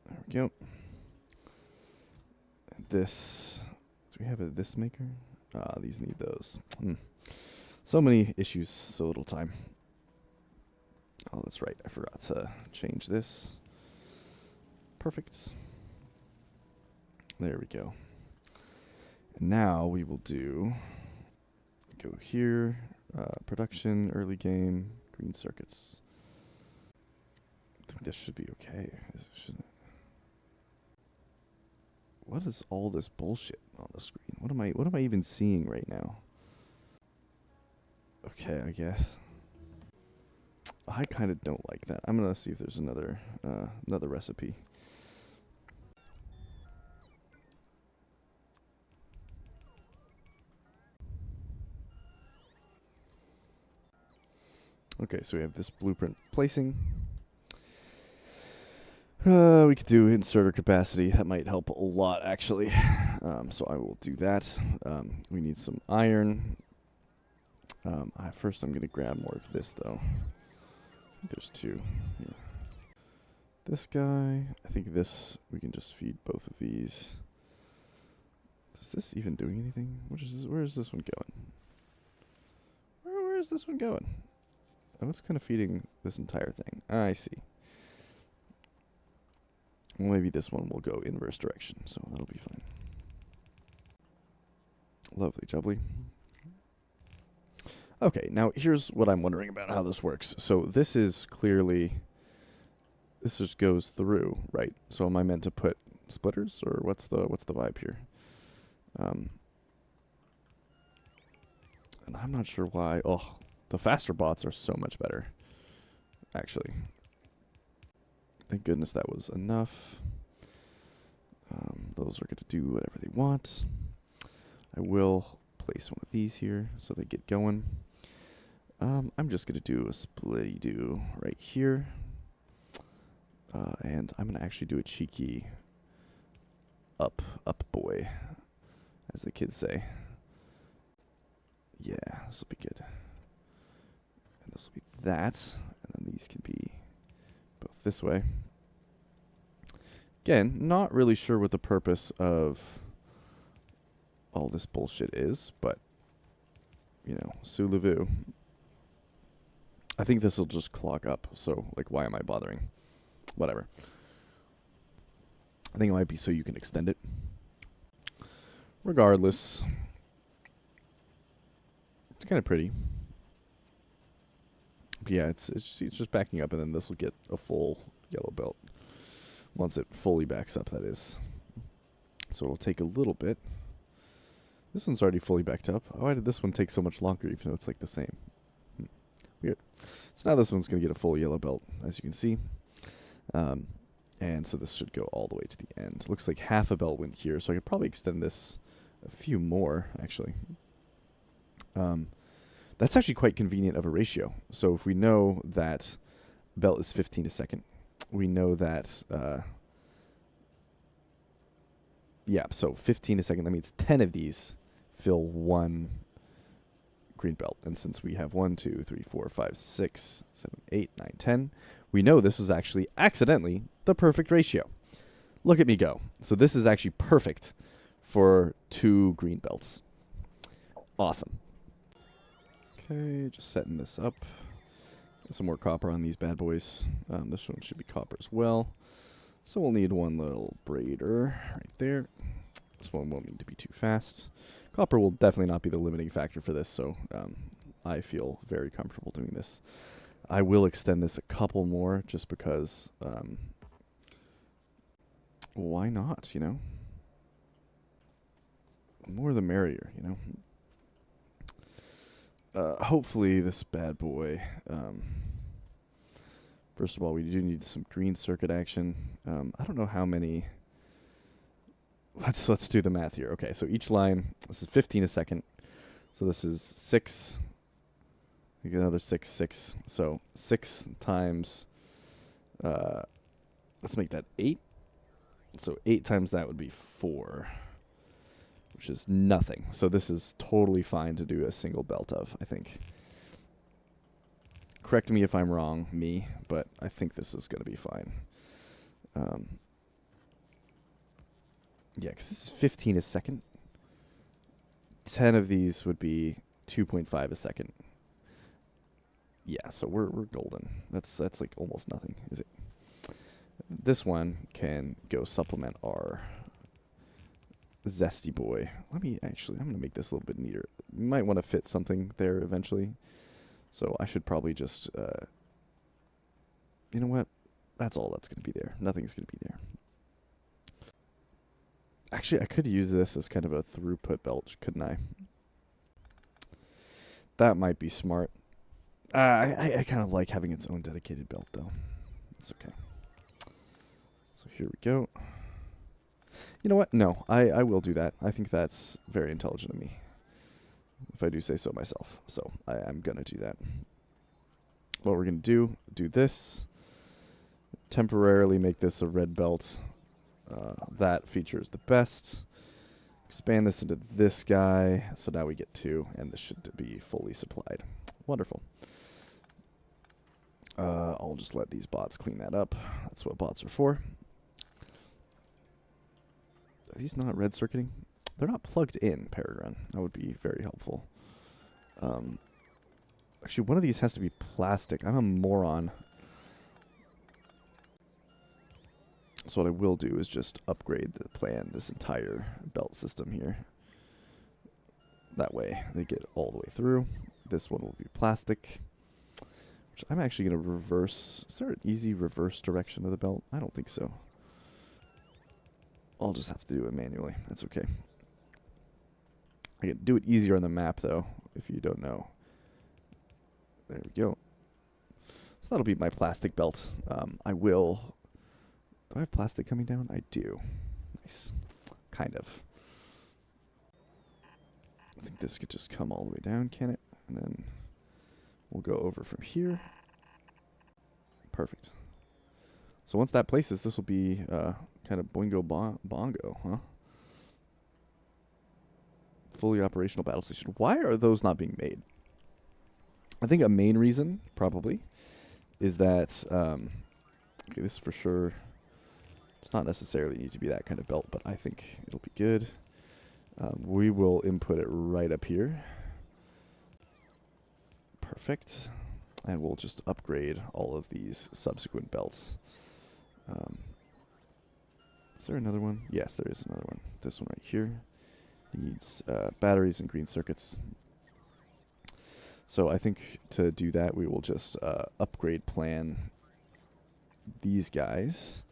There we go. This, do we have a this maker? These need those. So many issues, so little time. Oh, that's right. I forgot to change this. Perfect. There we go. And now we will go here, production, early game, green circuits. I think this should be okay, shouldn't it? What is all this bullshit on the screen? What am I even seeing right now? Okay, I guess. I kind of don't like that. I'm gonna see if there's another recipe. Okay, so we have this blueprint placing. We could do inserter capacity. That might help a lot, actually. So I will do that. We need some iron. First, I'm going to grab more of this, though. I think there's two here. This guy. I think this, we can just feed both of these. Is this even doing anything? Where is this one going? Where is this one going? Oh, it's kind of feeding this entire thing. I see. Well, maybe this one will go inverse direction, so that'll be fine. Lovely jubbly. Okay, now here's what I'm wondering about how this works. So this is clearly, this just goes through, right? So am I meant to put splitters, or what's the vibe here? And I'm not sure why. Oh, the faster bots are so much better, actually. Thank goodness that was enough. Those are going to do whatever they want. I will place one of these here so they get going. I'm just going to do a splitty-do right here. And I'm going to actually do a cheeky up boy, as the kids say. Yeah, this will be good. And this will be that. And then these can be both this way. Again, not really sure what the purpose of all this bullshit is, but, you know, sous le vu. I think this will just clog up, so, like, why am I bothering? Whatever. I think it might be so you can extend it. Regardless, it's kind of pretty. But yeah, it's just backing up, and then this will get a full yellow belt. Once it fully backs up, that is. So it'll take a little bit. This one's already fully backed up. Why did this one take so much longer, even though it's like the same? Weird. So now this one's going to get a full yellow belt, as you can see. And so this should go all the way to the end. Looks like half a belt went here, so I could probably extend this a few more, actually. That's actually quite convenient of a ratio. So if we know that belt is 15 a second, we know that, yeah, so 15 a second, that means 10 of these fill one green belt. And since we have 1, 2, 3, 4, 5, 6, 7, 8, 9, 10, we know this was actually accidentally the perfect ratio. Look at me go. So this is actually perfect for 2 green belts. Awesome. Okay, just setting this up. Some more copper on these bad boys. This one should be copper as well. So we'll need one little braider right there. This one won't need to be too fast. Copper will definitely not be the limiting factor for this, so I feel very comfortable doing this. I will extend this a couple more just because why not, you know? More the merrier, you know? Hopefully this bad boy, first of all, we do need some green circuit action. I don't know how many. Let's do the math here. Okay, so each line, this is 15 a second. So this is 6. We get another 6, 6. So 6 times, let's make that 8. So 8 times that would be 4, which is nothing. So this is totally fine to do a single belt of, I think. Correct me if I'm wrong, but I think this is going to be fine. Yeah, because it's 15 a second. 10 of these would be 2.5 a second. Yeah, so we're golden. That's like almost nothing, is it? This one can go supplement our zesty boy. I'm gonna make this a little bit neater. You might want to fit something there eventually. So I should probably just, you know what? That's all that's gonna be there. Nothing's gonna be there. Actually, I could use this as kind of a throughput belt, couldn't I? That might be smart. I kind of like having its own dedicated belt, though. It's okay. So here we go. You know what? No, I will do that. I think that's very intelligent of me, if I do say so myself. So I'm going to do that. What we're going to do this. Temporarily make this a red belt. That feature is the best. Expand this into this guy. So now we get 2, and this should be fully supplied. Wonderful. I'll just let these bots clean that up. That's what bots are for. Are these not red circuiting? They're not plugged in, Peregrine. That would be very helpful. Actually, one of these has to be plastic. I'm a moron. So what I will do is just upgrade the plan, this entire belt system here. That way, they get all the way through. This one will be plastic. Which I'm actually going to reverse. Is there an easy reverse direction of the belt? I don't think so. I'll just have to do it manually. That's okay. I can do it easier on the map, though, if you don't know. There we go. So that'll be my plastic belt. I will... Do I have plastic coming down? I do. Nice. Kind of. I think this could just come all the way down, can it? And then we'll go over from here. Perfect. So once that places, this will be kind of boingo bongo, huh? Fully operational battle station. Why are those not being made? I think a main reason, probably, is that, okay, this for sure does not necessarily need to be that kind of belt, but I think it'll be good. We will input it right up here. Perfect. And we'll just upgrade all of these subsequent belts. Is there another one? Yes, there is another one. This one right here needs batteries and green circuits. So I think to do that, we will just upgrade plan these guys.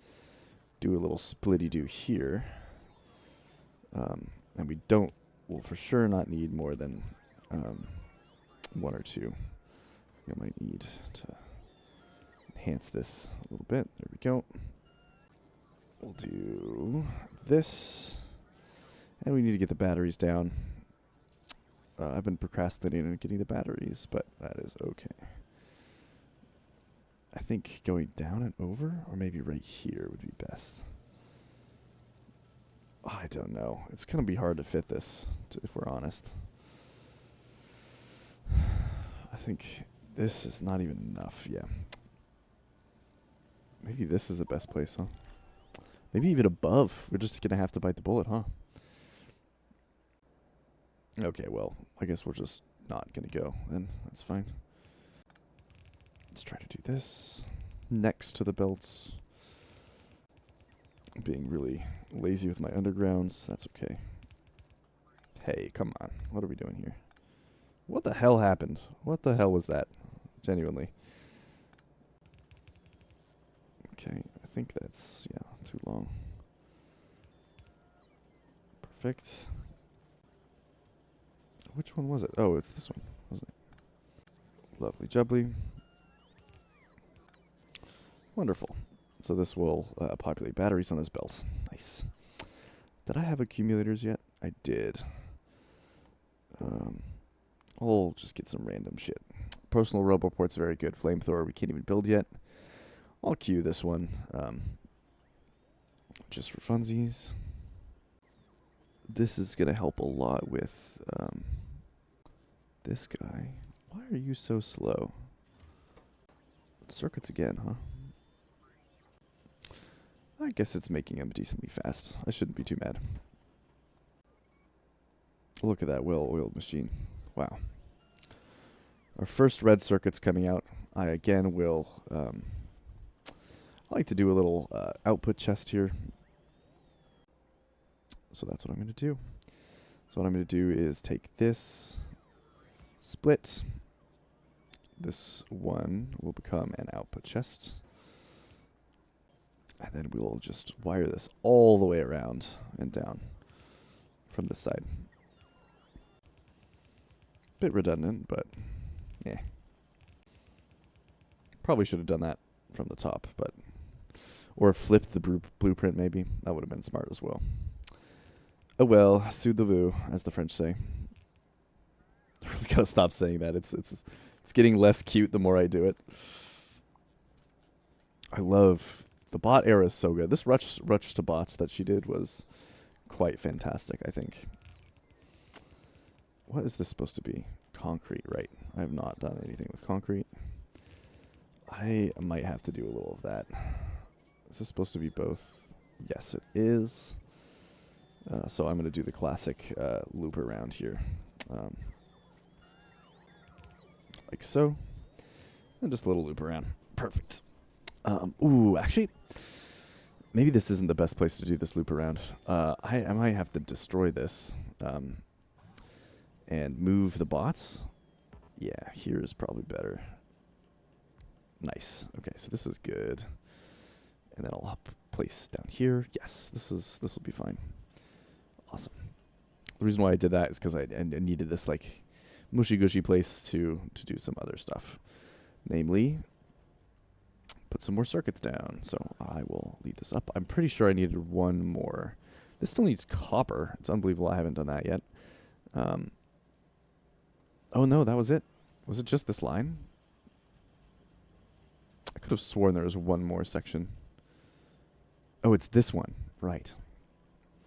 Do a little splitty-do here. And we'll for sure not need more than 1 or 2. I might need to enhance this a little bit. There we go. We'll do this. And we need to get the batteries down. I've been procrastinating on getting the batteries, but that is okay. I think going down and over, or maybe right here would be best. Oh, I don't know. It's going to be hard to fit this, if we're honest. I think this is not even enough, yeah. Maybe this is the best place, huh? Maybe even above. We're just going to have to bite the bullet, huh? Okay, well, I guess we're just not going to go, then. That's fine. Let's try to do this next to the belts. I'm being really lazy with my undergrounds. That's okay. Hey, come on. What are we doing here? What the hell happened? What the hell was that? Genuinely. Okay, I think that's, yeah, too long. Perfect. Which one was it? Oh, it's this one, wasn't it? Lovely jubbly. Wonderful. So this will populate batteries on this belt. Nice. Did I have accumulators yet? I did. I'll just get some random shit. Personal Roboport's very good. Flamethrower we can't even build yet. I'll queue this one. Just for funsies. This is going to help a lot with this guy. Why are you so slow? Circuits again, huh? I guess it's making them decently fast. I shouldn't be too mad. Look at that well-oiled machine. Wow. Our first red circuit's coming out. I again will I like to do a little output chest here. So that's what I'm going to do. So what I'm going to do is take this, split. This one will become an output chest. And then we'll just wire this all the way around and down from this side. Bit redundant, but yeah. Probably should have done that from the top, but or flipped the blueprint maybe. That would have been smart as well. Oh well, sous the vou, as the French say. I really gotta stop saying that. It's getting less cute the more I do it. I love the bot era is so good. This rush to bots that she did was quite fantastic, I think. What is this supposed to be? Concrete, right. I have not done anything with concrete. I might have to do a little of that. Is this supposed to be both? Yes, it is. So I'm going to do the classic loop around here. Like so. And just a little loop around. Perfect. Ooh, actually, maybe this isn't the best place to do this loop around. I might have to destroy this and move the bots. Yeah, here is probably better. Nice. Okay, so this is good. And then I'll place down here. Yes, this will be fine. Awesome. The reason why I did that is because I needed this like mushy gushy place to do some other stuff, namely put some more circuits down. So I will lead this up. I'm pretty sure I needed one more. This still needs copper. It's unbelievable I haven't done that yet. Oh no, that was it. Was it just this line? I could have sworn there was one more section. Oh, it's this one. Right.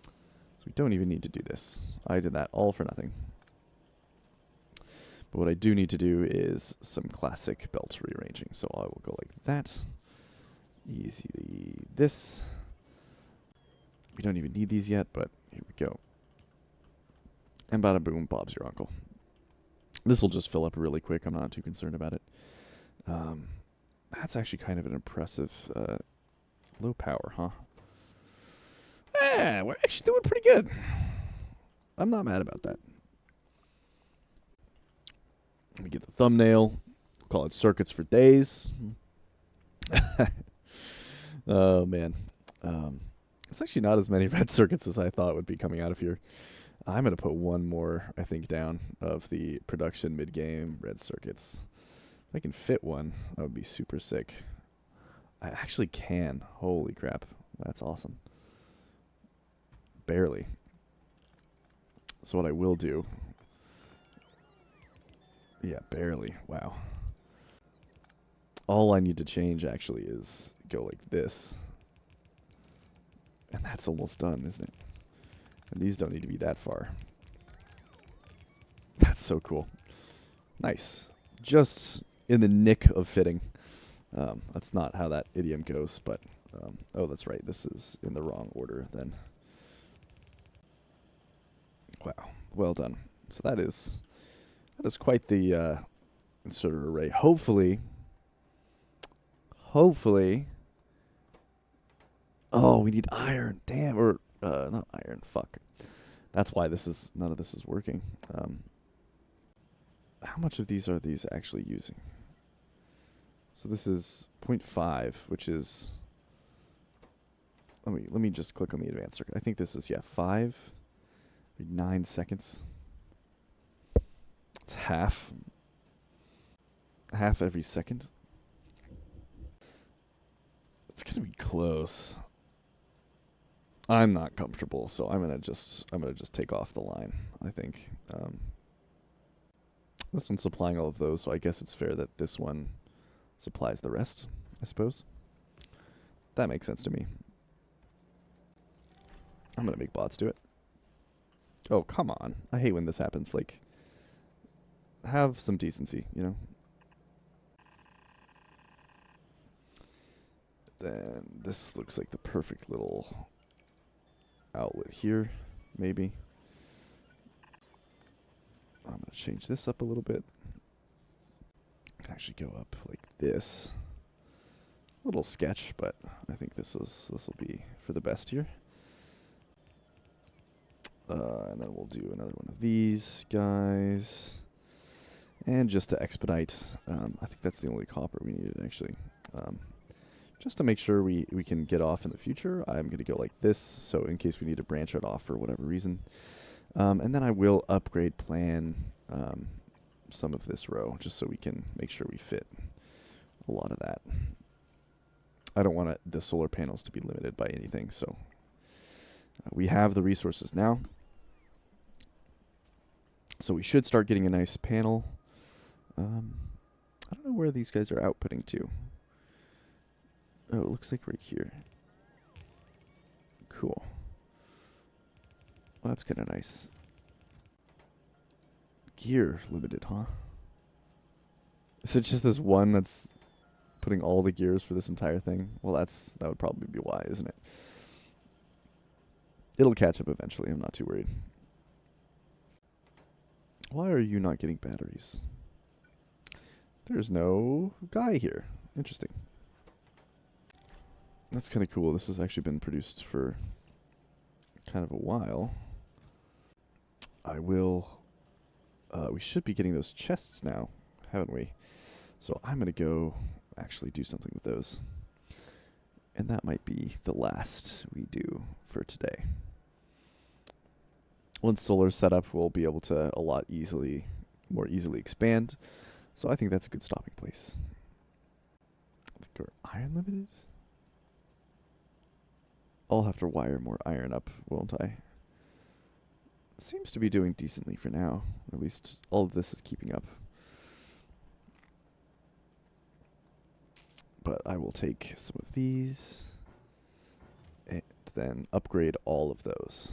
So we don't even need to do this. I did that all for nothing. But what I do need to do is some classic belt rearranging. So I will go like that. Easily this. We don't even need these yet, but here we go. And bada boom, Bob's your uncle. This will just fill up really quick. I'm not too concerned about it. That's actually kind of an impressive low power, huh? Yeah, we're actually doing pretty good. I'm not mad about that. Let me get the thumbnail. Call it Circuits for Days. Oh, man. It's actually not as many red circuits as I thought would be coming out of here. I'm going to put one more, I think, down of the production mid-game red circuits. If I can fit one, that would be super sick. I actually can. Holy crap. That's awesome. Barely. So what I will do... Yeah, barely. Wow. All I need to change, actually, is go like this. And that's almost done, isn't it? And these don't need to be that far. That's so cool. Nice. Just in the nick of fitting. That's not how that idiom goes, but... oh, that's right. This is in the wrong order, then. Wow. Well done. So that is quite the inserter array. Hopefully... Oh, we need iron. Damn. Or, not iron. Fuck. That's why none of this is working. How much of these are these actually using? So this is 0.5, which is... Let me just click on the advanced circuit. I think this is, 5. 9 seconds. It's half. Half every second. It's gonna be close. I'm not comfortable, so I'm gonna just take off the line, I think. This one's supplying all of those, so I guess it's fair that this one supplies the rest, I suppose. That makes sense to me. I'm gonna make bots do it. Oh, come on. I hate when this happens. Like, have some decency, you know? Then this looks like the perfect little outlet here, maybe. I'm going to change this up a little bit. I can actually go up like this. Little sketch, but I think this will be for the best here. And then we'll do another one of these guys. And just to expedite, I think that's the only copper we needed actually. Just to make sure we can get off in the future, I'm going to go like this, so in case we need to branch it off for whatever reason. And then I will upgrade plan some of this row, just so we can make sure we fit a lot of that. I don't want the solar panels to be limited by anything, so we have the resources now. So we should start getting a nice panel. I don't know where these guys are outputting to. Oh, it looks like right here. Cool. Well, that's kind of nice. Gear limited, huh? Is it just this one that's putting all the gears for this entire thing? Well, that would probably be why, isn't it? It'll catch up eventually. I'm not too worried. Why are you not getting batteries? There's no guy here. Interesting. That's kind of cool. This has actually been produced for kind of a while. We should be getting those chests now, haven't we? So I'm going to go actually do something with those. And that might be the last we do for today. Once solar's set up, we'll be able to more easily expand. So I think that's a good stopping place. I think we're iron limited. I'll have to wire more iron up, won't I? Seems to be doing decently for now. Or at least all of this is keeping up. But I will take some of these and then upgrade all of those.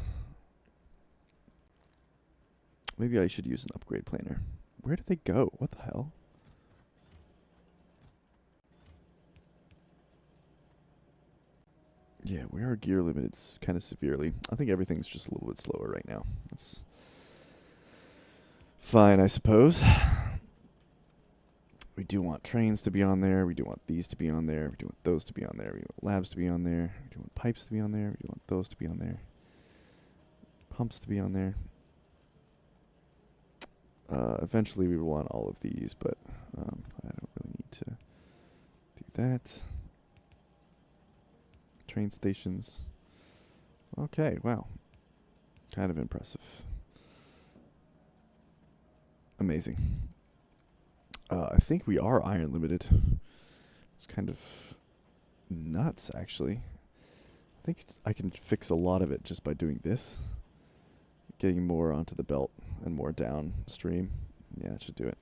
Maybe I should use an upgrade planner. Where did they go? What the hell? Yeah, we are gear limited kind of severely. I think everything's just a little bit slower right now. That's fine, I suppose. We do want trains to be on there. We do want these to be on there. We do want those to be on there. We want labs to be on there. We do want pipes to be on there. We do want those to be on there. Pumps to be on there. Eventually we will want all of these, but I don't really need to do that. Train stations. Okay, wow. Kind of impressive. Amazing. I think we are iron limited. It's kind of nuts, actually. I think I can fix a lot of it just by doing this. Getting more onto the belt and more downstream. Yeah, that should do it.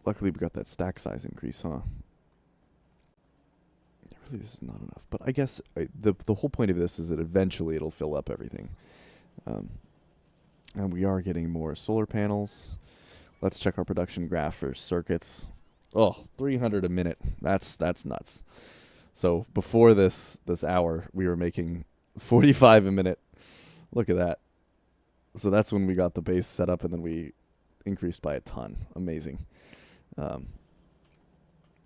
Luckily, we got that stack size increase, huh? Really, this is not enough. But I guess the whole point of this is that eventually it'll fill up everything. And we are getting more solar panels. Let's check our production graph for circuits. Oh, 300 a minute. That's nuts. So before this hour, we were making 45 a minute. Look at that. So that's when we got the base set up, and then we increased by a ton. Amazing. And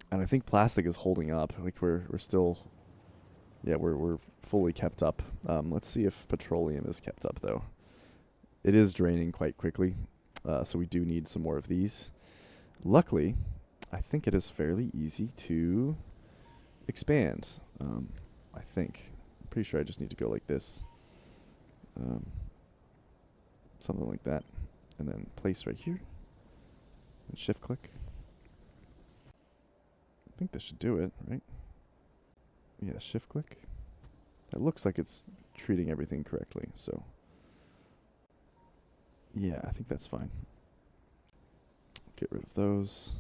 I think plastic is holding up. Like we're still, yeah, we're fully kept up. Let's see if petroleum is kept up though. It is draining quite quickly, so we do need some more of these. Luckily, I think it is fairly easy to expand. I think. I'm pretty sure I just need to go like this. Something like that. And then place right here. And shift click. I think this should do it, right? Yeah, shift click. That looks like it's treating everything correctly, so. Yeah, I think that's fine. Get rid of those.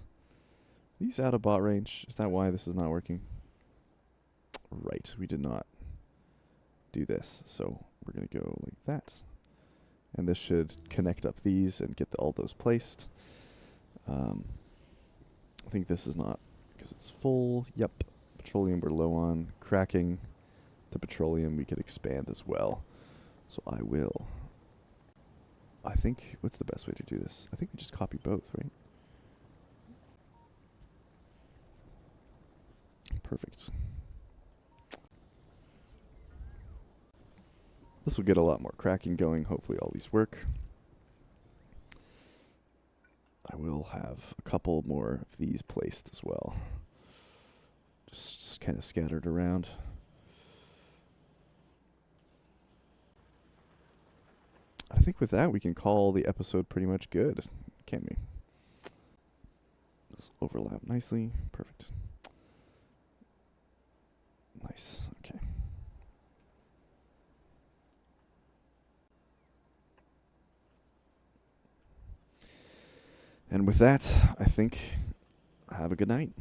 These out of bot range. Is that why this is not working? Right, we did not do this. So we're going to go like that. And this should connect up these and get all those placed. I think this is not because it's full. Yep. Petroleum we're low on. Cracking the petroleum we could expand as well. So I will. I think, what's the best way to do this? I think we just copy both, right? Perfect. This will get a lot more cracking going. Hopefully all these work. I will have a couple more of these placed as well. Just kind of scattered around. I think with that we can call the episode pretty much good, can't we? This overlap nicely. Perfect. Nice. Okay. And with that, I think have a good night.